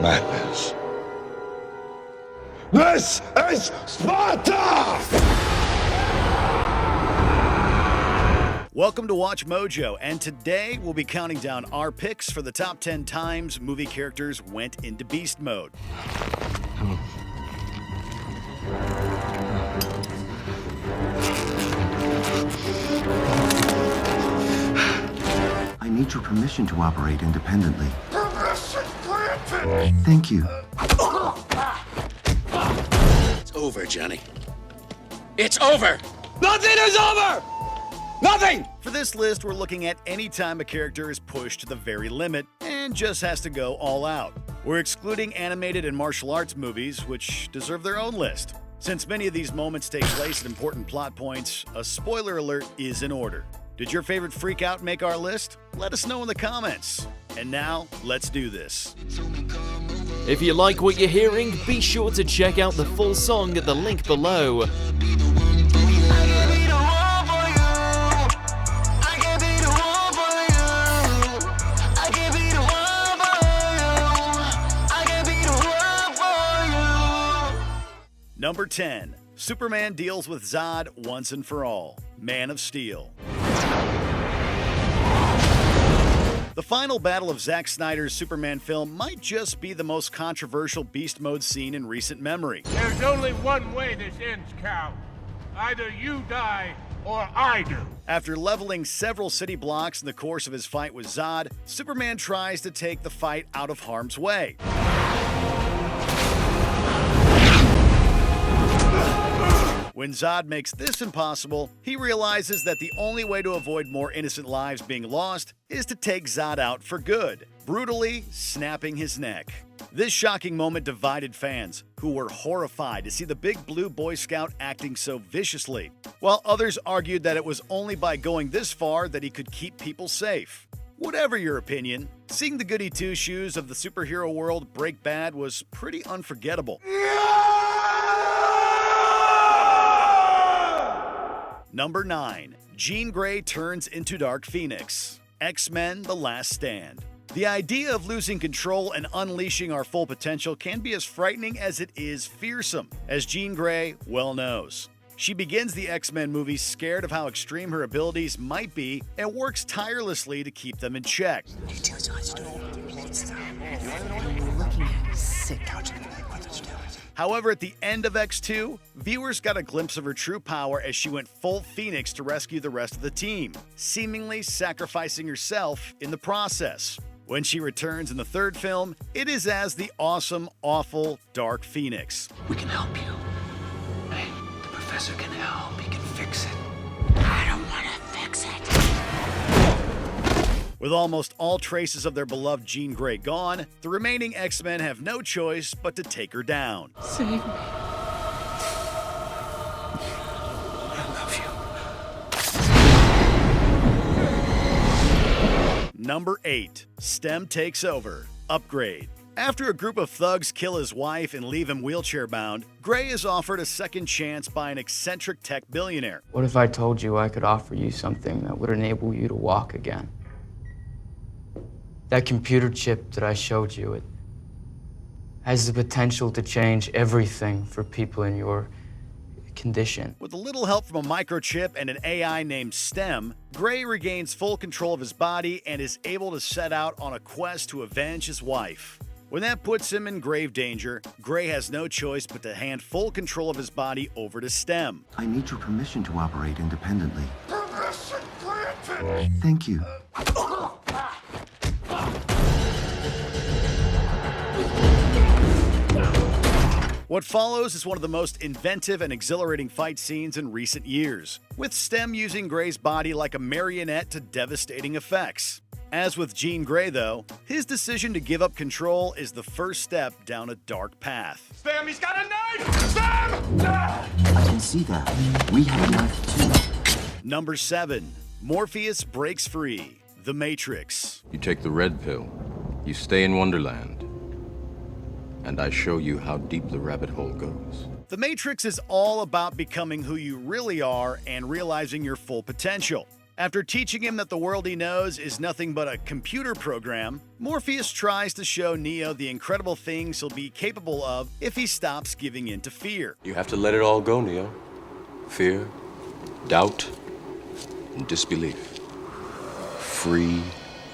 madness. This is Sparta! Welcome to Watch Mojo, and today we'll be counting down our picks for the top 10 times movie characters went into beast mode. I need your permission to operate independently. Permission granted! Thank you. It's over, Johnny. It's over! Nothing is over! Nothing! For this list, we're looking at any time a character is pushed to the very limit and just has to go all out. We're excluding animated and martial arts movies, which deserve their own list. Since many of these moments take place at important plot points, a spoiler alert is in order. Did your favorite freak out make our list? Let us know in the comments. And now, let's do this. If you like what you're hearing, be sure to check out the full song at the link below. Number 10. Superman deals with Zod once and for all. Man of Steel. The final battle of Zack Snyder's Superman film might just be the most controversial beast mode scene in recent memory. There's only one way this ends, Cal. Either you die or I do. After leveling several city blocks in the course of his fight with Zod, Superman tries to take the fight out of harm's way. When Zod makes this impossible, he realizes that the only way to avoid more innocent lives being lost is to take Zod out for good, brutally snapping his neck. This shocking moment divided fans, who were horrified to see the big blue Boy Scout acting so viciously, while others argued that it was only by going this far that he could keep people safe. Whatever your opinion, seeing the goody two-shoes of the superhero world break bad was pretty unforgettable. Number 9. Jean Grey turns into Dark Phoenix. X-Men: The Last Stand. The idea of losing control and unleashing our full potential can be as frightening as it is fearsome, as Jean Grey well knows. She begins the X-Men movie scared of how extreme her abilities might be and works tirelessly to keep them in check. However, at the end of X2, viewers got a glimpse of her true power as she went full Phoenix to rescue the rest of the team, seemingly sacrificing herself in the process. When she returns in the third film, it is as the awesome, awful Dark Phoenix. We can help you. Hey, the professor can help. He can fix it. I don't want to fix it. With almost all traces of their beloved Jean Grey gone, the remaining X-Men have no choice but to take her down. Save me. I love you. Number 8. Stem takes over. Upgrade. After a group of thugs kill his wife and leave him wheelchair-bound, Grey is offered a second chance by an eccentric tech billionaire. What if I told you I could offer you something that would enable you to walk again? That computer chip that I showed you, it has the potential to change everything for people in your condition. With a little help from a microchip and an AI named Stem, Grey regains full control of his body and is able to set out on a quest to avenge his wife. When that puts him in grave danger, Grey has no choice but to hand full control of his body over to Stem. I need your permission to operate independently. Permission granted! Thank you. What follows is one of the most inventive and exhilarating fight scenes in recent years, with Stem using Grey's body like a marionette to devastating effects. As with Jean Grey, though, his decision to give up control is the first step down a dark path. Stem, he's got a knife! Stem! I can see that. We have a knife too. Number 7. Morpheus breaks free. The Matrix. You take the red pill, you stay in Wonderland, and I show you how deep the rabbit hole goes. The Matrix is all about becoming who you really are and realizing your full potential. After teaching him that the world he knows is nothing but a computer program, Morpheus tries to show Neo the incredible things he'll be capable of if he stops giving in to fear. You have to let it all go, Neo. Fear, doubt, and disbelief. Free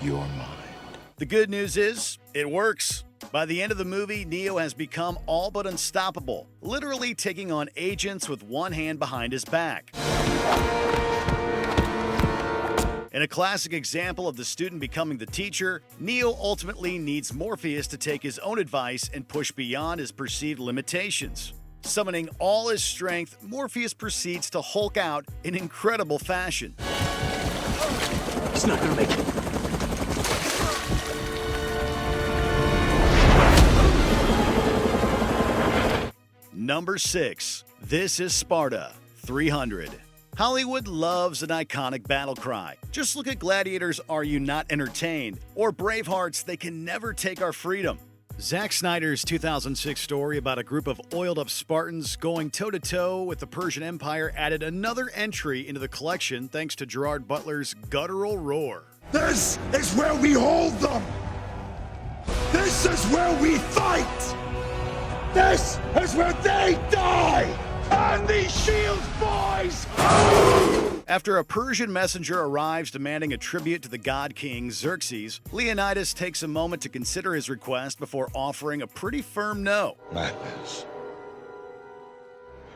your mind. The good news is, it works. By the end of the movie, Neo has become all but unstoppable, literally taking on agents with one hand behind his back. In a classic example of the student becoming the teacher, Neo ultimately needs Morpheus to take his own advice and push beyond his perceived limitations. Summoning all his strength, Morpheus proceeds to Hulk out in incredible fashion. He's not gonna make it. Number 6. This is Sparta, 300. Hollywood loves an iconic battle cry. Just look at Gladiators' Are You Not Entertained? Or Braveheart's They Can Never Take Our Freedom. Zack Snyder's 2006 story about a group of oiled-up Spartans going toe-to-toe with the Persian Empire added another entry into the collection thanks to Gerard Butler's guttural roar. This is where we hold them! This is where we fight! This is where they die! And these shields, boys! After a Persian messenger arrives demanding a tribute to the god king Xerxes, Leonidas takes a moment to consider his request before offering a pretty firm no. Madness.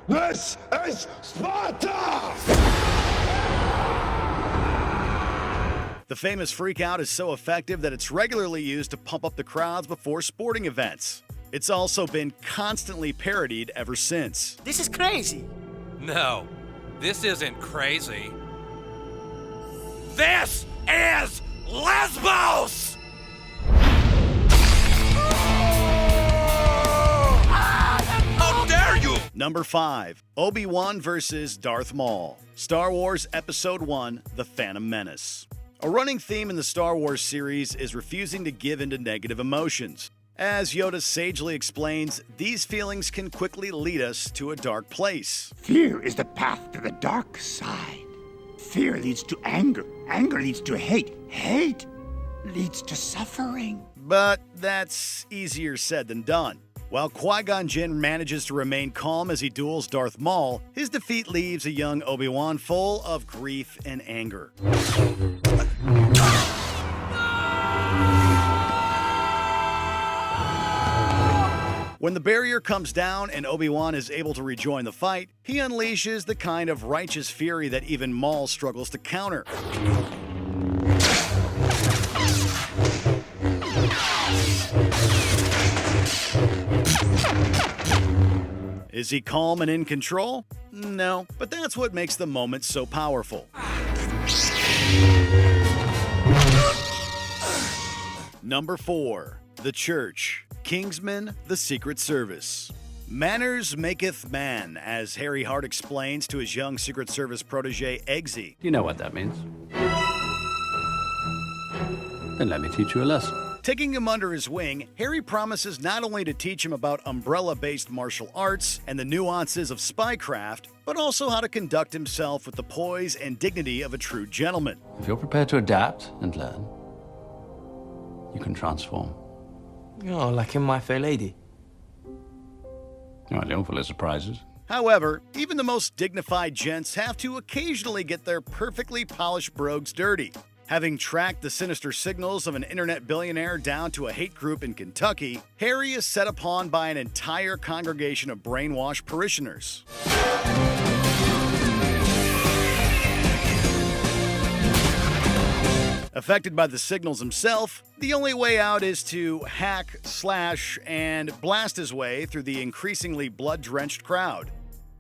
This is Sparta! The famous freakout is so effective that it's regularly used to pump up the crowds before sporting events. It's also been constantly parodied ever since. This is crazy. No, this isn't crazy. This is Lesbos! How dare you! Number 5. Obi Wan vs. Darth Maul. Star Wars Episode 1: The Phantom Menace. A running theme in the Star Wars series is refusing to give in to negative emotions. As Yoda sagely explains, these feelings can quickly lead us to a dark place. Fear is the path to the dark side. Fear leads to anger. Anger leads to hate. Hate leads to suffering. But that's easier said than done. While Qui-Gon Jinn manages to remain calm as he duels Darth Maul, his defeat leaves a young Obi Wan full of grief and anger. When the barrier comes down and Obi-Wan is able to rejoin the fight, he unleashes the kind of righteous fury that even Maul struggles to counter. Is he calm and in control? No, but that's what makes the moment so powerful. Number 4. The Church. Kingsman, the Secret Service. Manners maketh man, as Harry Hart explains to his young Secret Service protege, Eggsy. You know what that means. Then let me teach you a lesson. Taking him under his wing, Harry promises not only to teach him about umbrella-based martial arts and the nuances of spycraft, but also how to conduct himself with the poise and dignity of a true gentleman. If you're prepared to adapt and learn, you can transform. Oh, like in My Fair Lady. You're little full of surprises. However, even the most dignified gents have to occasionally get their perfectly polished brogues dirty. Having tracked the sinister signals of an internet billionaire down to a hate group in Kentucky, Harry is set upon by an entire congregation of brainwashed parishioners. Affected by the signals himself, the only way out is to hack, slash, and blast his way through the increasingly blood-drenched crowd.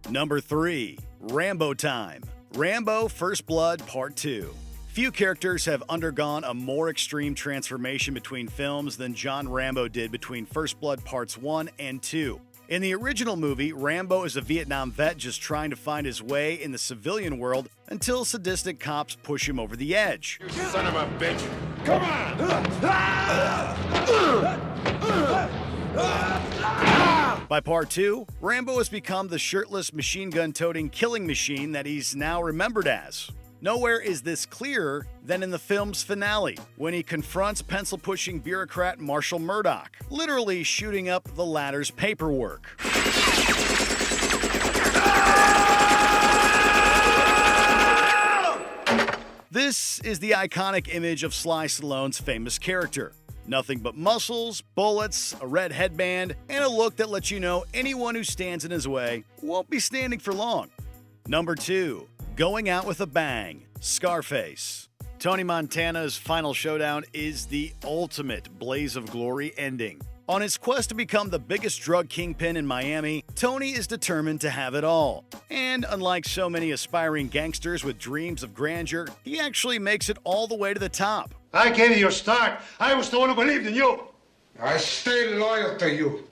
Number 3. Rambo Time. Rambo First Blood Part 2. Few characters have undergone a more extreme transformation between films than John Rambo did between First Blood Parts 1 and 2. In the original movie, Rambo is a Vietnam vet just trying to find his way in the civilian world until sadistic cops push him over the edge. You son of a bitch! Come on! By part 2, Rambo has become the shirtless machine gun-toting killing machine that he's now remembered as. Nowhere is this clearer than in the film's finale, when he confronts pencil-pushing bureaucrat Marshall Murdoch, literally shooting up the latter's paperwork. This is the iconic image of Sly Stallone's famous character. Nothing but muscles, bullets, a red headband, and a look that lets you know anyone who stands in his way won't be standing for long. Number 2. Going Out with a Bang, Scarface. Tony Montana's final showdown is the ultimate blaze of glory ending. On his quest to become the biggest drug kingpin in Miami, Tony is determined to have it all. And unlike so many aspiring gangsters with dreams of grandeur, he actually makes it all the way to the top. I gave you your start. I was the one who believed in you. I stayed loyal to you.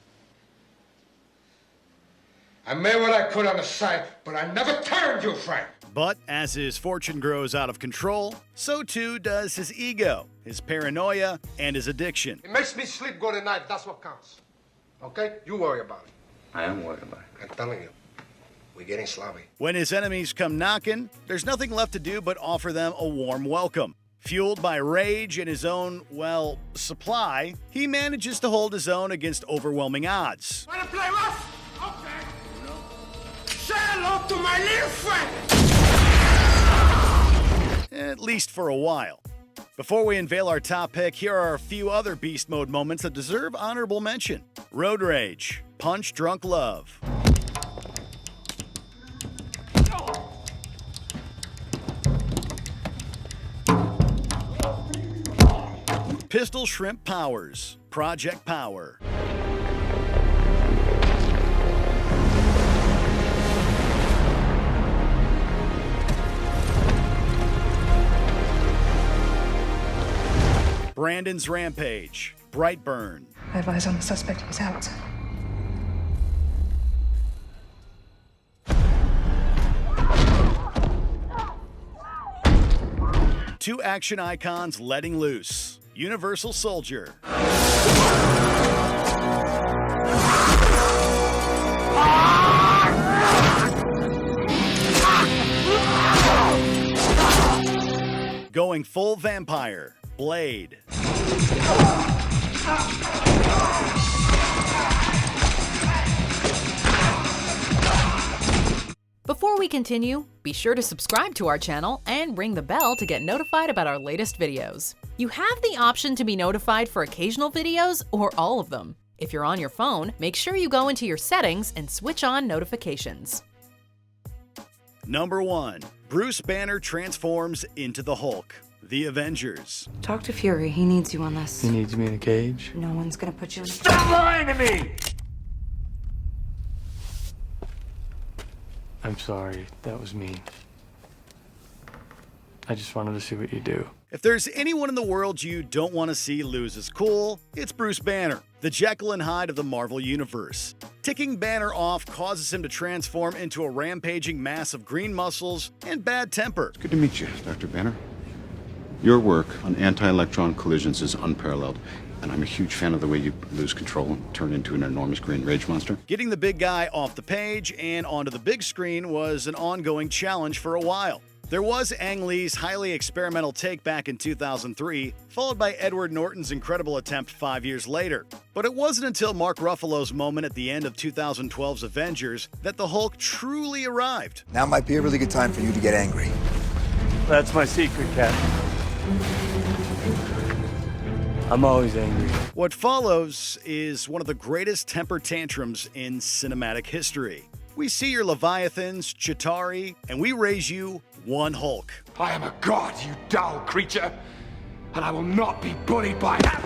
I made what I could on the side, but I never turned you, Frank. But as his fortune grows out of control, so too does his ego, his paranoia, and his addiction. It makes me sleep good at night. That's what counts. Okay? You worry about it. I am worried about it. I'm telling you, we're getting sloppy. When his enemies come knocking, there's nothing left to do but offer them a warm welcome. Fueled by rage and his own, well, supply, he manages to hold his own against overwhelming odds. Want to play rough? Okay. No. Say hello to my little friend. At least for a while. Before we unveil our top pick, here are a few other beast mode moments that deserve honorable mention. Road Rage, Punch Drunk Love. Pistol Shrimp Powers, Project Power. Brandon's Rampage, Brightburn. I have eyes on the suspect. He's out. Two action icons letting loose. Universal Soldier. Going full vampire. Blade. Before we continue, be sure to subscribe to our channel and ring the bell to get notified about our latest videos. You have the option to be notified for occasional videos or all of them. If you're on your phone, make sure you go into your settings and switch on notifications. Number 1. Bruce Banner transforms into the Hulk. The Avengers. Talk to Fury. He needs you on this. He needs me in a cage. No one's gonna put you in. Stop lying to me! I'm sorry. That was mean. I just wanted to see what you do. If there's anyone in the world you don't want to see lose his cool, it's Bruce Banner, the Jekyll and Hyde of the Marvel Universe. Ticking Banner off causes him to transform into a rampaging mass of green muscles and bad temper. Good to meet you, Dr. Banner. Your work on anti-electron collisions is unparalleled, and I'm a huge fan of the way you lose control and turn into an enormous green rage monster. Getting the big guy off the page and onto the big screen was an ongoing challenge for a while. There was Ang Lee's highly experimental take back in 2003, followed by Edward Norton's incredible attempt 5 years later. But it wasn't until Mark Ruffalo's moment at the end of 2012's Avengers that the Hulk truly arrived. Now might be a really good time for you to get angry. That's my secret, Captain. I'm always angry. What follows is one of the greatest temper tantrums in cinematic history. We see your Leviathans, Chitauri, and we raise you one Hulk. I am a god, you dull creature, and I will not be bullied by that.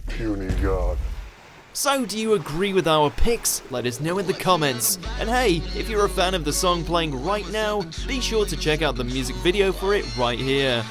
Puny god. So do you agree with our picks? Let us know in the comments. And hey, if you're a fan of the song playing right now, be sure to check out the music video for it right here.